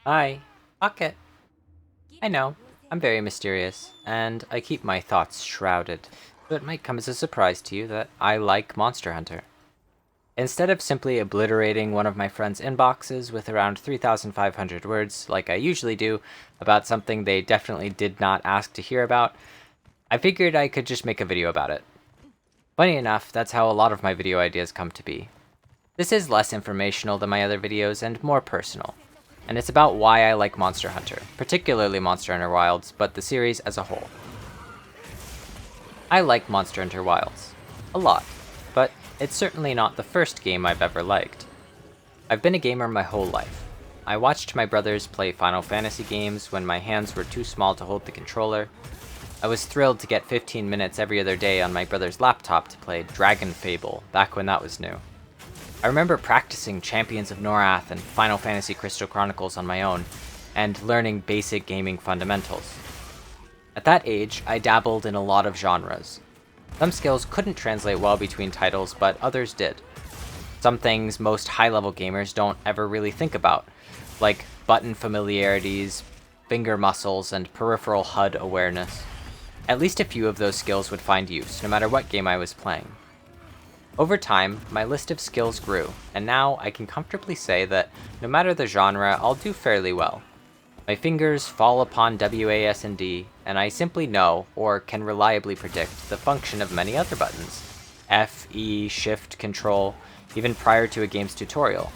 Hi, Pocket. I know, I'm very mysterious, and I keep my thoughts shrouded, so it might come as a surprise to you that I like Monster Hunter. Instead of simply obliterating one of my friend's inboxes with around 3,500 words, like I usually do, about something they definitely did not ask to hear about, I figured I could just make a video about it. Funny enough, that's how a lot of my video ideas come to be. This is less informational than my other videos and more personal, and it's about why I like Monster Hunter, particularly Monster Hunter Wilds, but the series as a whole. I like Monster Hunter Wilds. A lot. But it's certainly not the first game I've ever liked. I've been a gamer my whole life. I watched my brothers play Final Fantasy games when my hands were too small to hold the controller. I was thrilled to get 15 minutes every other day on my brother's laptop to play Dragon Fable, back when that was new. I remember practicing Champions of Norath and Final Fantasy Crystal Chronicles on my own, and learning basic gaming fundamentals. At that age, I dabbled in a lot of genres. Some skills couldn't translate well between titles, but others did. Some things most high-level gamers don't ever really think about, like button familiarities, finger muscles, and peripheral HUD awareness. At least a few of those skills would find use, no matter what game I was playing. Over time, my list of skills grew, and now I can comfortably say that no matter the genre, I'll do fairly well. My fingers fall upon WASD, and I simply know, or can reliably predict, the function of many other buttons. F, E, Shift, Control, even prior to a game's tutorial.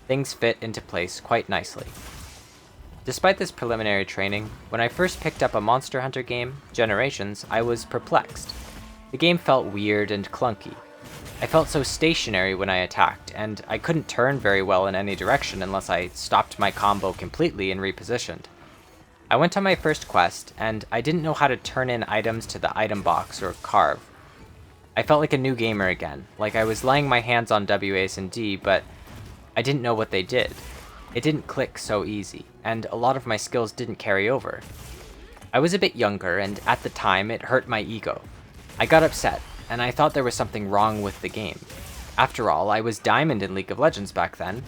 Things fit into place quite nicely. Despite this preliminary training, when I first picked up a Monster Hunter game, Generations, I was perplexed. The game felt weird and clunky. I felt so stationary when I attacked, and I couldn't turn very well in any direction unless I stopped my combo completely and repositioned. I went on my first quest, and I didn't know how to turn in items to the item box or carve. I felt like a new gamer again, like I was laying my hands on WASD, but I didn't know what they did. It didn't click so easy, and a lot of my skills didn't carry over. I was a bit younger, and at the time it hurt my ego. I got upset, and I thought there was something wrong with the game. After all, I was Diamond in League of Legends back then.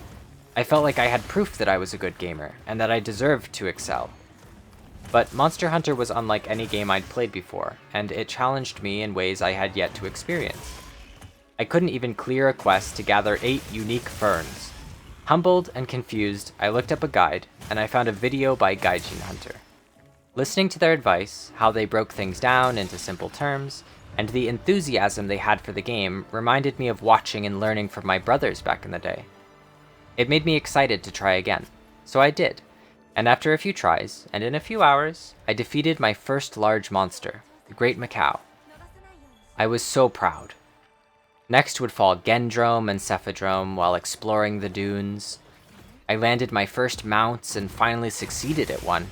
I felt like I had proof that I was a good gamer, and that I deserved to excel. But Monster Hunter was unlike any game I'd played before, and it challenged me in ways I had yet to experience. I couldn't even clear a quest to gather 8 unique ferns. Humbled and confused, I looked up a guide, and I found a video by Gaijin Hunter. Listening to their advice, how they broke things down into simple terms, and the enthusiasm they had for the game reminded me of watching and learning from my brothers back in the day. It made me excited to try again, so I did, and after a few tries, and in a few hours, I defeated my first large monster, the Great Macau. I was so proud. Next would fall Gendrome and Cephadrome while exploring the dunes. I landed my first mounts and finally succeeded at one.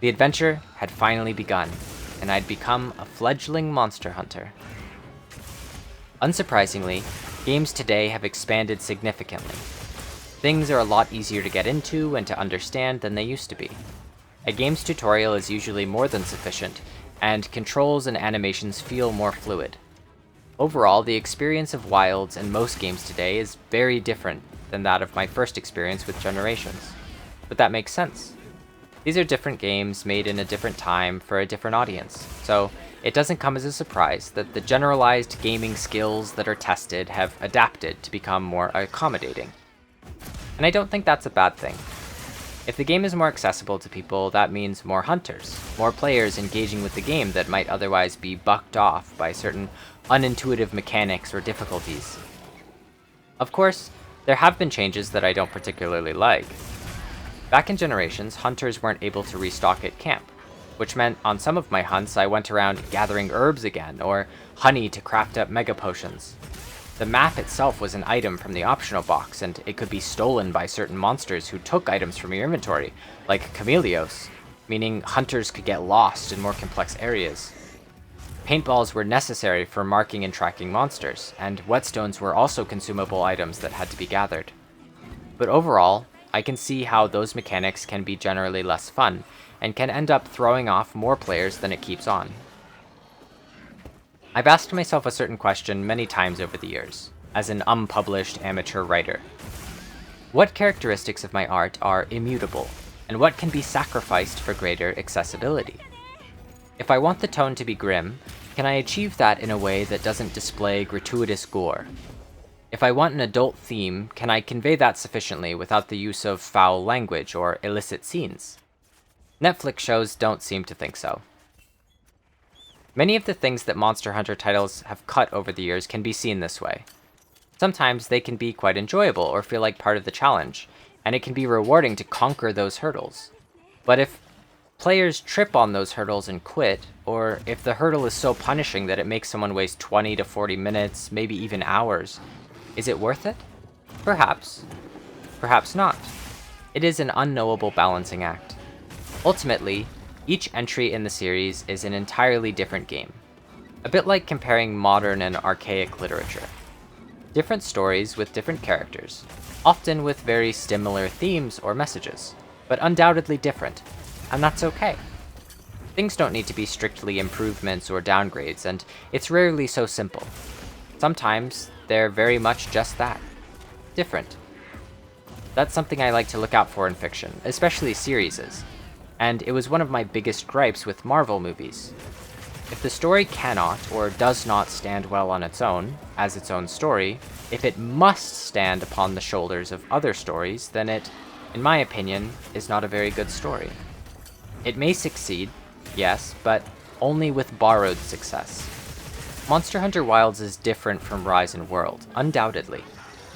The adventure had finally begun, and I'd become a fledgling monster hunter. Unsurprisingly, games today have expanded significantly. Things are a lot easier to get into and to understand than they used to be. A game's tutorial is usually more than sufficient, and controls and animations feel more fluid. Overall, the experience of Wilds in most games today is very different than that of my first experience with Generations. But that makes sense. These are different games made in a different time for a different audience, so it doesn't come as a surprise that the generalized gaming skills that are tested have adapted to become more accommodating. And I don't think that's a bad thing. If the game is more accessible to people, that means more hunters, more players engaging with the game that might otherwise be bucked off by certain unintuitive mechanics or difficulties. Of course, there have been changes that I don't particularly like. Back in Generations, hunters weren't able to restock at camp, which meant on some of my hunts I went around gathering herbs again, or honey to craft up mega potions. The map itself was an item from the optional box, and it could be stolen by certain monsters who took items from your inventory, like Chameleos, meaning hunters could get lost in more complex areas. Paintballs were necessary for marking and tracking monsters, and whetstones were also consumable items that had to be gathered. But overall, I can see how those mechanics can be generally less fun, and can end up throwing off more players than it keeps on. I've asked myself a certain question many times over the years, as an unpublished amateur writer. What characteristics of my art are immutable, and what can be sacrificed for greater accessibility? If I want the tone to be grim, can I achieve that in a way that doesn't display gratuitous gore? If I want an adult theme, can I convey that sufficiently without the use of foul language or illicit scenes? Netflix shows don't seem to think so. Many of the things that Monster Hunter titles have cut over the years can be seen this way. Sometimes they can be quite enjoyable or feel like part of the challenge, and it can be rewarding to conquer those hurdles. But if players trip on those hurdles and quit, or if the hurdle is so punishing that it makes someone waste 20 to 40 minutes, maybe even hours, is it worth it? Perhaps. Perhaps not. It is an unknowable balancing act. Ultimately, each entry in the series is an entirely different game. A bit like comparing modern and archaic literature. Different stories with different characters, often with very similar themes or messages, but undoubtedly different, and that's okay. Things don't need to be strictly improvements or downgrades, and it's rarely so simple. Sometimes they're very much just that. Different. That's something I like to look out for in fiction, especially series, and it was one of my biggest gripes with Marvel movies. If the story cannot or does not stand well on its own, as its own story, if it must stand upon the shoulders of other stories, then it, in my opinion, is not a very good story. It may succeed, yes, but only with borrowed success. Monster Hunter Wilds is different from Rise and World, undoubtedly,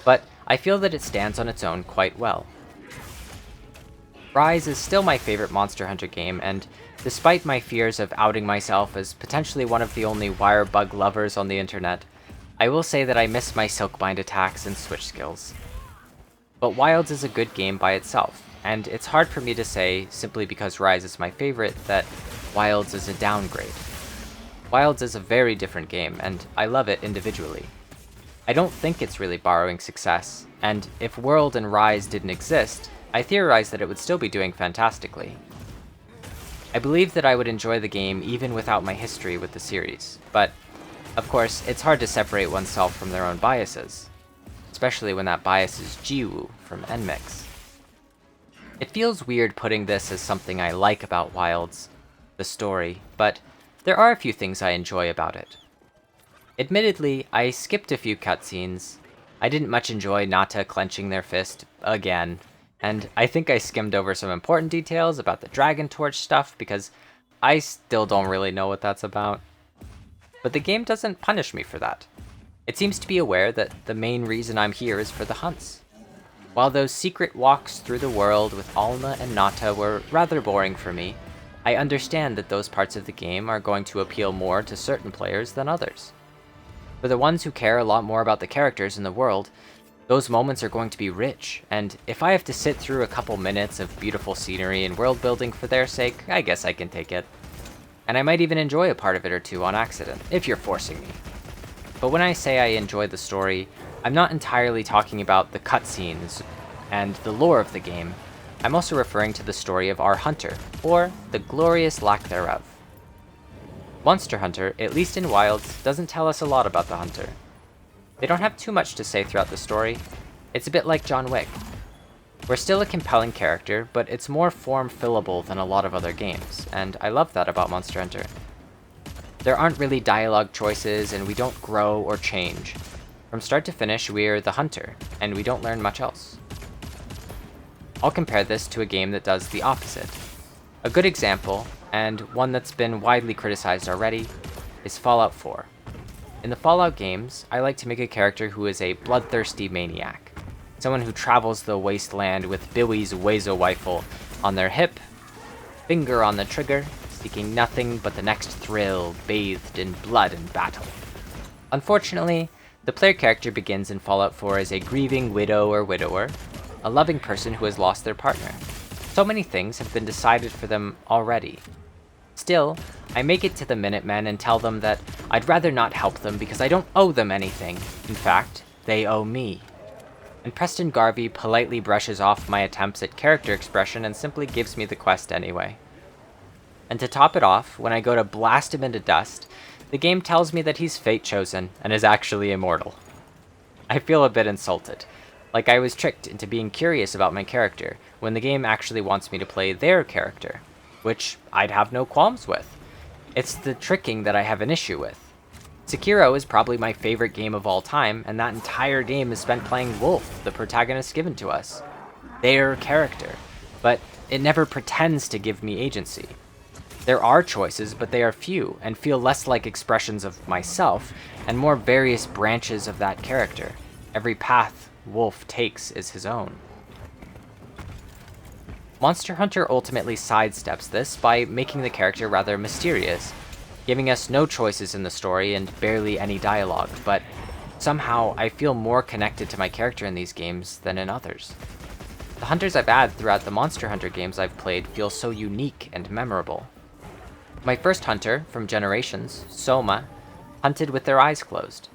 but I feel that it stands on its own quite well. Rise is still my favorite Monster Hunter game, and despite my fears of outing myself as potentially one of the only wire bug lovers on the internet, I will say that I miss my Silkbind attacks and switch skills. But Wilds is a good game by itself, and it's hard for me to say, simply because Rise is my favorite, that Wilds is a downgrade. Wilds is a very different game, and I love it individually. I don't think it's really borrowing success, and if World and Rise didn't exist, I theorize that it would still be doing fantastically. I believe that I would enjoy the game even without my history with the series, but of course, it's hard to separate oneself from their own biases, especially when that bias is Jiwoo from NMIX. It feels weird putting this as something I like about Wilds, the story, but there are a few things I enjoy about it. Admittedly, I skipped a few cutscenes. I didn't much enjoy Nata clenching their fist again, and I think I skimmed over some important details about the Dragon Torch stuff because I still don't really know what that's about. But the game doesn't punish me for that. It seems to be aware that the main reason I'm here is for the hunts. While those secret walks through the world with Alna and Nata were rather boring for me, I understand that those parts of the game are going to appeal more to certain players than others. For the ones who care a lot more about the characters in the world, those moments are going to be rich, and if I have to sit through a couple minutes of beautiful scenery and world building for their sake, I guess I can take it. And I might even enjoy a part of it or two on accident, if you're forcing me. But when I say I enjoy the story, I'm not entirely talking about the cutscenes and the lore of the game. I'm also referring to the story of our hunter, or the glorious lack thereof. Monster Hunter, at least in Wilds, doesn't tell us a lot about the hunter. They don't have too much to say throughout the story. It's a bit like John Wick. We're still a compelling character, but it's more form-fillable than a lot of other games, and I love that about Monster Hunter. There aren't really dialogue choices, and we don't grow or change. From start to finish, we're the hunter, and we don't learn much else. I'll compare this to a game that does the opposite. A good example, and one that's been widely criticized already, is Fallout 4. In the Fallout games, I like to make a character who is a bloodthirsty maniac. Someone who travels the wasteland with Bowie's Wazo rifle on their hip, finger on the trigger, seeking nothing but the next thrill bathed in blood and battle. Unfortunately, the player character begins in Fallout 4 as a grieving widow or widower, a loving person who has lost their partner. So many things have been decided for them already. Still, I make it to the Minutemen and tell them that I'd rather not help them because I don't owe them anything. In fact, they owe me. And Preston Garvey politely brushes off my attempts at character expression and simply gives me the quest anyway. And to top it off, when I go to blast him into dust, the game tells me that he's fate chosen and is actually immortal. I feel a bit insulted, Like I was tricked into being curious about my character, when the game actually wants me to play their character, which I'd have no qualms with. It's the tricking that I have an issue with. Sekiro is probably my favorite game of all time, and that entire game is spent playing Wolf, the protagonist given to us. Their character. But it never pretends to give me agency. There are choices, but they are few, and feel less like expressions of myself, and more various branches of that character. Every path Wolf takes is his own. Monster Hunter ultimately sidesteps this by making the character rather mysterious, giving us no choices in the story and barely any dialogue, but somehow I feel more connected to my character in these games than in others. The hunters I've had throughout the Monster Hunter games I've played feel so unique and memorable. My first hunter, from Generations, Soma, hunted with their eyes closed.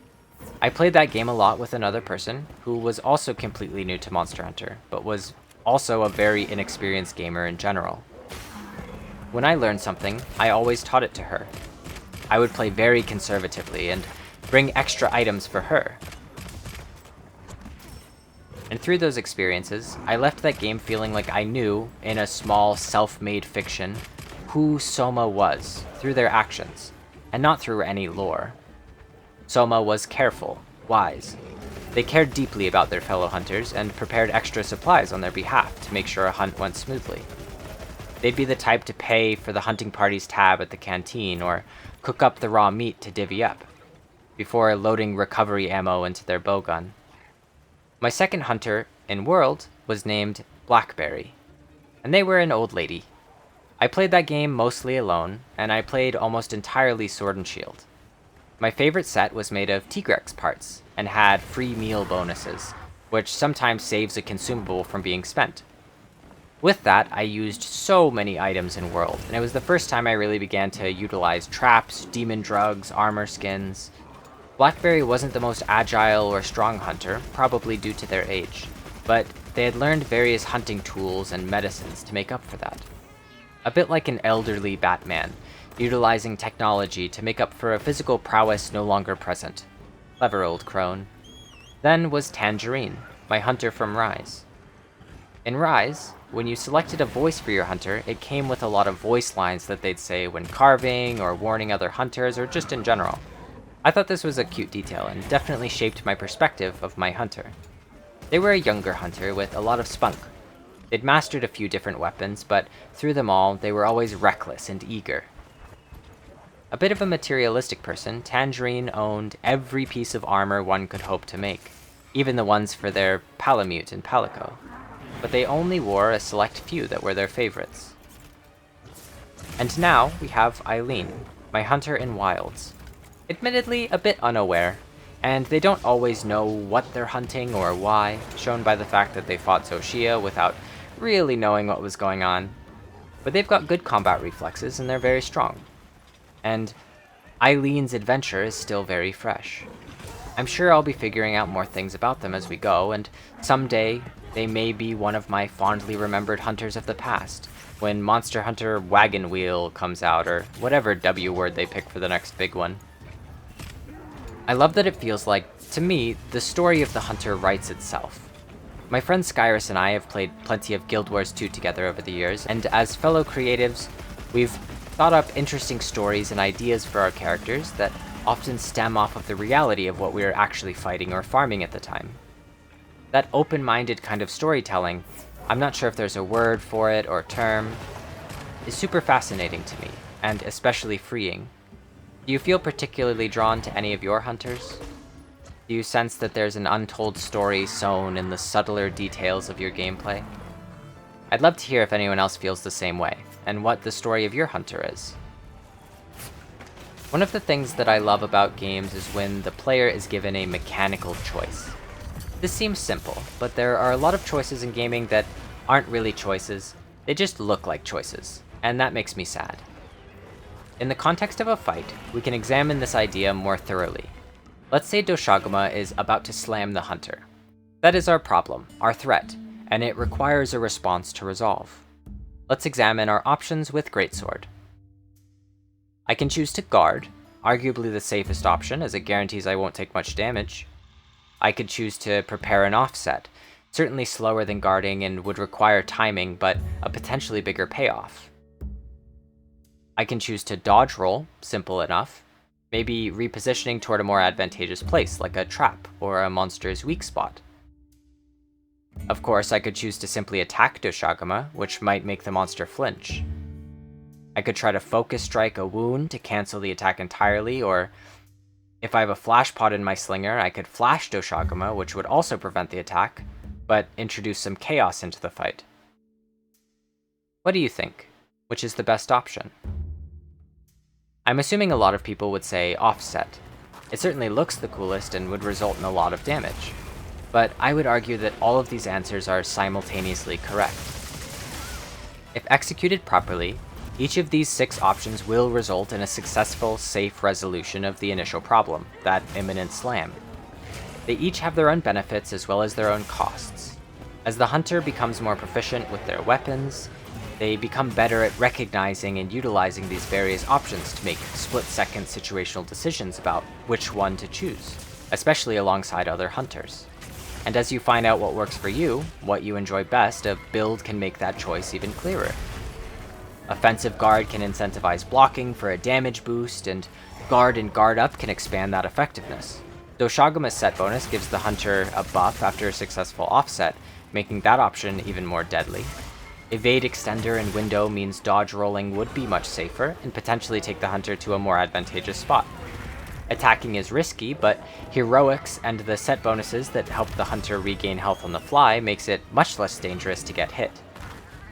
I played that game a lot with another person, who was also completely new to Monster Hunter, but was also a very inexperienced gamer in general. When I learned something, I always taught it to her. I would play very conservatively and bring extra items for her. And through those experiences, I left that game feeling like I knew, in a small, self-made fiction, who Soma was, through their actions, and not through any lore. Soma was careful, wise. They cared deeply about their fellow hunters and prepared extra supplies on their behalf to make sure a hunt went smoothly. They'd be the type to pay for the hunting party's tab at the canteen or cook up the raw meat to divvy up, before loading recovery ammo into their bowgun. My second hunter in World was named Blackberry, and they were an old lady. I played that game mostly alone, and I played almost entirely Sword and Shield. My favorite set was made of Tigrex parts, and had free meal bonuses, which sometimes saves a consumable from being spent. With that, I used so many items in World, and it was the first time I really began to utilize traps, demon drugs, armor skins. Blackberry wasn't the most agile or strong hunter, probably due to their age, but they had learned various hunting tools and medicines to make up for that. A bit like an elderly Batman, utilizing technology to make up for a physical prowess no longer present. Clever old crone. Then was Tangerine, my hunter from Rise. In Rise, when you selected a voice for your hunter, it came with a lot of voice lines that they'd say when carving, or warning other hunters, or just in general. I thought this was a cute detail, and definitely shaped my perspective of my hunter. They were a younger hunter with a lot of spunk. They'd mastered a few different weapons, but through them all, they were always reckless and eager. A bit of a materialistic person, Tangerine owned every piece of armor one could hope to make, even the ones for their Palamute and Palico, but they only wore a select few that were their favorites. And now we have Eileen, my hunter in Wilds. Admittedly a bit unaware, and they don't always know what they're hunting or why, shown by the fact that they fought Xochitl without really knowing what was going on. But they've got good combat reflexes and they're very strong. And Eileen's adventure is still very fresh. I'm sure I'll be figuring out more things about them as we go, and someday they may be one of my fondly remembered hunters of the past, when Monster Hunter Wagon Wheel comes out, or whatever W word they pick for the next big one. I love that it feels like, to me, the story of the hunter writes itself. My friend Skyrus and I have played plenty of Guild Wars 2 together over the years, and as fellow creatives, we've thought up interesting stories and ideas for our characters that often stem off of the reality of what we are actually fighting or farming at the time. That open-minded kind of storytelling, I'm not sure if there's a word for it or term, is super fascinating to me, and especially freeing. Do you feel particularly drawn to any of your hunters? Do you sense that there's an untold story sewn in the subtler details of your gameplay? I'd love to hear if anyone else feels the same way, and what the story of your hunter is. One of the things that I love about games is when the player is given a mechanical choice. This seems simple, but there are a lot of choices in gaming that aren't really choices, they just look like choices, and that makes me sad. In the context of a fight, we can examine this idea more thoroughly. Let's say Doshaguma is about to slam the hunter. That is our problem, our threat, and it requires a response to resolve. Let's examine our options with Greatsword. I can choose to guard, arguably the safest option as it guarantees I won't take much damage. I could choose to prepare an offset, Certainly slower than guarding and would require timing, but a potentially bigger payoff. I can choose to dodge roll, simple enough, maybe repositioning toward a more advantageous place, like a trap or a monster's weak spot. Of course, I could choose to simply attack Doshagama, which might make the monster flinch. I could try to focus strike a wound to cancel the attack entirely, or if I have a flash pod in my slinger, I could flash Doshagama, which would also prevent the attack, but introduce some chaos into the fight. What do you think? Which is the best option? I'm assuming a lot of people would say offset. It certainly looks the coolest and would result in a lot of damage. But I would argue that all of these answers are simultaneously correct. If executed properly, each of these 6 options will result in a successful, safe resolution of the initial problem, that imminent slam. They each have their own benefits as well as their own costs. As the hunter becomes more proficient with their weapons, they become better at recognizing and utilizing these various options to make split-second situational decisions about which one to choose, especially alongside other hunters. And as you find out what works for you, what you enjoy best, a build can make that choice even clearer. Offensive guard can incentivize blocking for a damage boost, and guard and guard up can expand that effectiveness. Doshagama's set bonus gives the hunter a buff after a successful offset, making that option even more deadly. Evade extender and window means dodge rolling would be much safer, and potentially take the hunter to a more advantageous spot. Attacking is risky, but heroics and the set bonuses that help the hunter regain health on the fly makes it much less dangerous to get hit.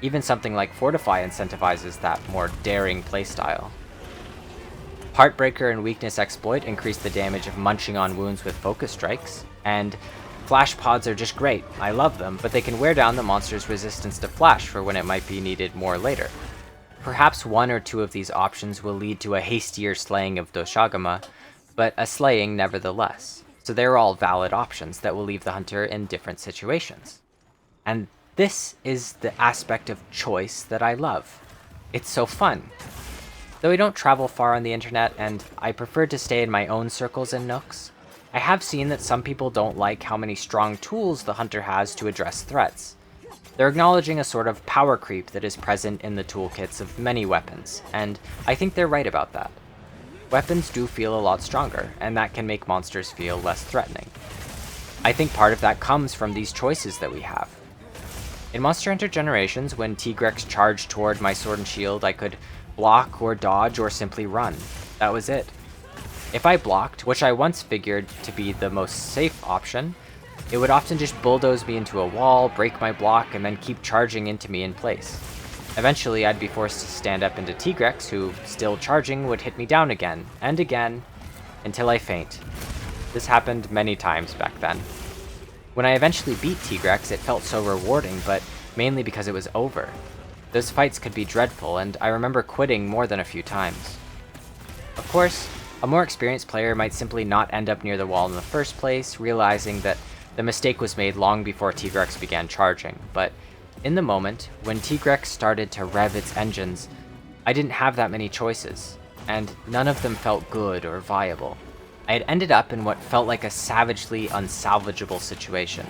Even something like Fortify incentivizes that more daring playstyle. Heartbreaker and Weakness Exploit increase the damage of munching on wounds with focus strikes, and Flash Pods are just great. I love them, but they can wear down the monster's resistance to flash for when it might be needed more later. Perhaps 1 or 2 of these options will lead to a hastier slaying of Doshagama, but a slaying nevertheless. So they're all valid options that will leave the hunter in different situations. And this is the aspect of choice that I love. It's so fun. Though I don't travel far on the internet and I prefer to stay in my own circles and nooks, I have seen that some people don't like how many strong tools the hunter has to address threats. They're acknowledging a sort of power creep that is present in the toolkits of many weapons, and I think they're right about that. Weapons do feel a lot stronger, and that can make monsters feel less threatening. I think part of that comes from these choices that we have. In Monster Hunter Generations, when Tigrex charged toward my sword and shield, I could block or dodge or simply run. That was it. If I blocked, which I once figured to be the most safe option, it would often just bulldoze me into a wall, break my block, and then keep charging into me in place. Eventually, I'd be forced to stand up into Tigrex, who, still charging, would hit me down again, and again, until I faint. This happened many times back then. When I eventually beat Tigrex, it felt so rewarding, but mainly because it was over. Those fights could be dreadful, and I remember quitting more than a few times. Of course, a more experienced player might simply not end up near the wall in the first place, realizing that the mistake was made long before Tigrex began charging, but in the moment, when Tigrex started to rev its engines, I didn't have that many choices, and none of them felt good or viable. I had ended up in what felt like a savagely unsalvageable situation.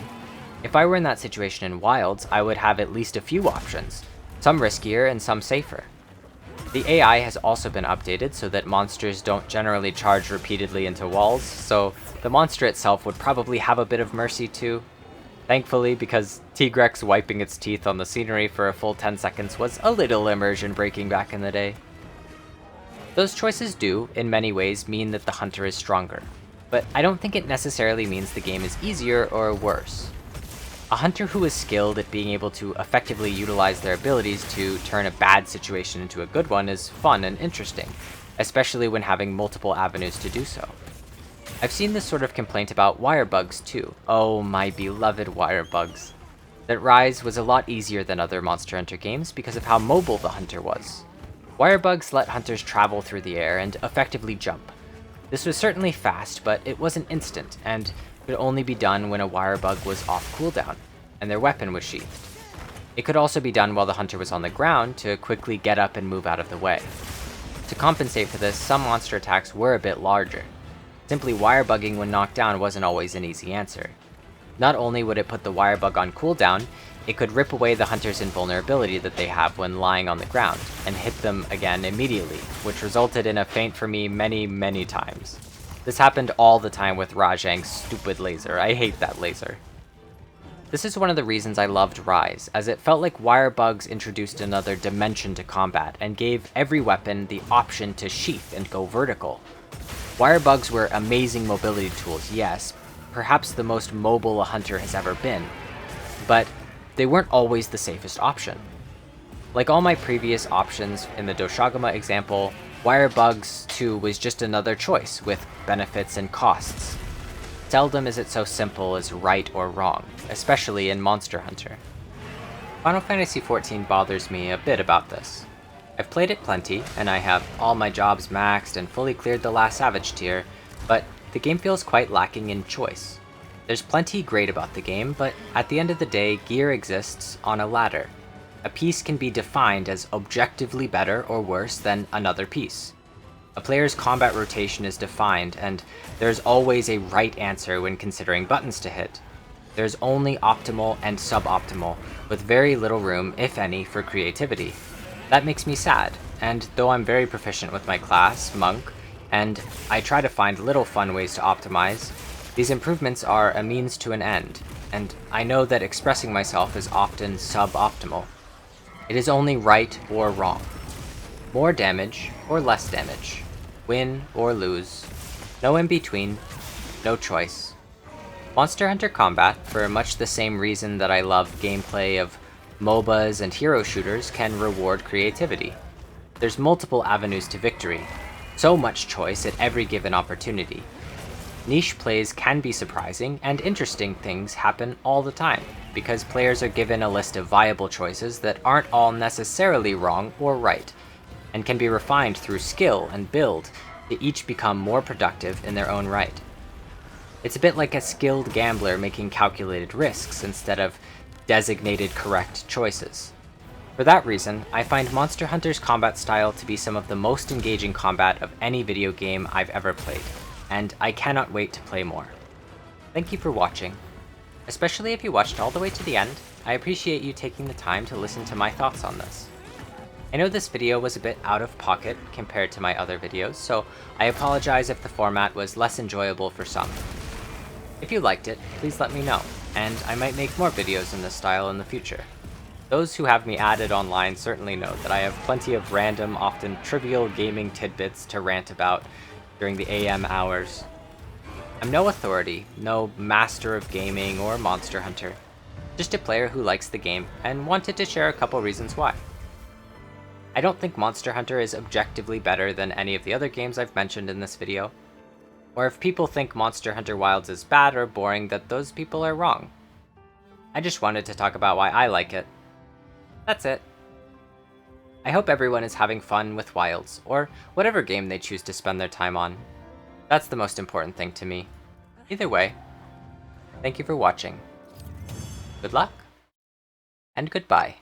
If I were in that situation in Wilds, I would have at least a few options, some riskier and some safer. The AI has also been updated so that monsters don't generally charge repeatedly into walls, so the monster itself would probably have a bit of mercy too. Thankfully, because Tigrex wiping its teeth on the scenery for a full 10 seconds was a little immersion breaking back in the day. Those choices do, in many ways, mean that the hunter is stronger, but I don't think it necessarily means the game is easier or worse. A hunter who is skilled at being able to effectively utilize their abilities to turn a bad situation into a good one is fun and interesting, especially when having multiple avenues to do so. I've seen this sort of complaint about wire bugs too. Oh, my beloved wire bugs. That Rise was a lot easier than other Monster Hunter games because of how mobile the hunter was. Wire bugs let hunters travel through the air and effectively jump. This was certainly fast, but it wasn't instant, and could only be done when a wire bug was off cooldown, and their weapon was sheathed. It could also be done while the hunter was on the ground to quickly get up and move out of the way. To compensate for this, some monster attacks were a bit larger. Simply wire bugging when knocked down wasn't always an easy answer. Not only would it put the wire bug on cooldown, it could rip away the hunter's invulnerability that they have when lying on the ground, and hit them again immediately, which resulted in a feint for me many times. This happened all the time with Rajang's stupid laser. I hate that laser. This is one of the reasons I loved Rise, as it felt like wire bugs introduced another dimension to combat and gave every weapon the option to sheath and go vertical. Wire bugs were amazing mobility tools, yes, perhaps the most mobile a hunter has ever been, but they weren't always the safest option. Like all my previous options in the Doshagama example, wire bugs too was just another choice with benefits and costs. Seldom is it so simple as right or wrong, especially in Monster Hunter. Final Fantasy XIV bothers me a bit about this. I've played it plenty, and I have all my jobs maxed and fully cleared the last Savage tier, but the game feels quite lacking in choice. There's plenty great about the game, but at the end of the day, gear exists on a ladder. A piece can be defined as objectively better or worse than another piece. A player's combat rotation is defined, and there's always a right answer when considering buttons to hit. There's only optimal and suboptimal, with very little room, if any, for creativity. That makes me sad, and though I'm very proficient with my class, Monk, and I try to find little fun ways to optimize, these improvements are a means to an end, and I know that expressing myself is often suboptimal. It is only right or wrong. More damage or less damage. Win or lose. No in between. No choice. Monster Hunter combat, for much the same reason that I love gameplay of MOBAs and hero shooters, can reward creativity. There's multiple avenues to victory. So much choice at every given opportunity. Niche plays can be surprising, and interesting things happen all the time, because players are given a list of viable choices that aren't all necessarily wrong or right, and can be refined through skill and build to each become more productive in their own right. It's a bit like a skilled gambler making calculated risks instead of designated correct choices. For that reason, I find Monster Hunter's combat style to be some of the most engaging combat of any video game I've ever played, and I cannot wait to play more. Thank you for watching. Especially if you watched all the way to the end, I appreciate you taking the time to listen to my thoughts on this. I know this video was a bit out of pocket compared to my other videos, so I apologize if the format was less enjoyable for some. If you liked it, please let me know, and I might make more videos in this style in the future. Those who have me added online certainly know that I have plenty of random, often trivial gaming tidbits to rant about during the AM hours. I'm no authority, no master of gaming or Monster Hunter, just a player who likes the game and wanted to share a couple reasons why. I don't think Monster Hunter is objectively better than any of the other games I've mentioned in this video, or if people think Monster Hunter Wilds is bad or boring, that those people are wrong. I just wanted to talk about why I like it. That's it. I hope everyone is having fun with Wilds, or whatever game they choose to spend their time on. That's the most important thing to me. Either way, thank you for watching. Good luck, and goodbye.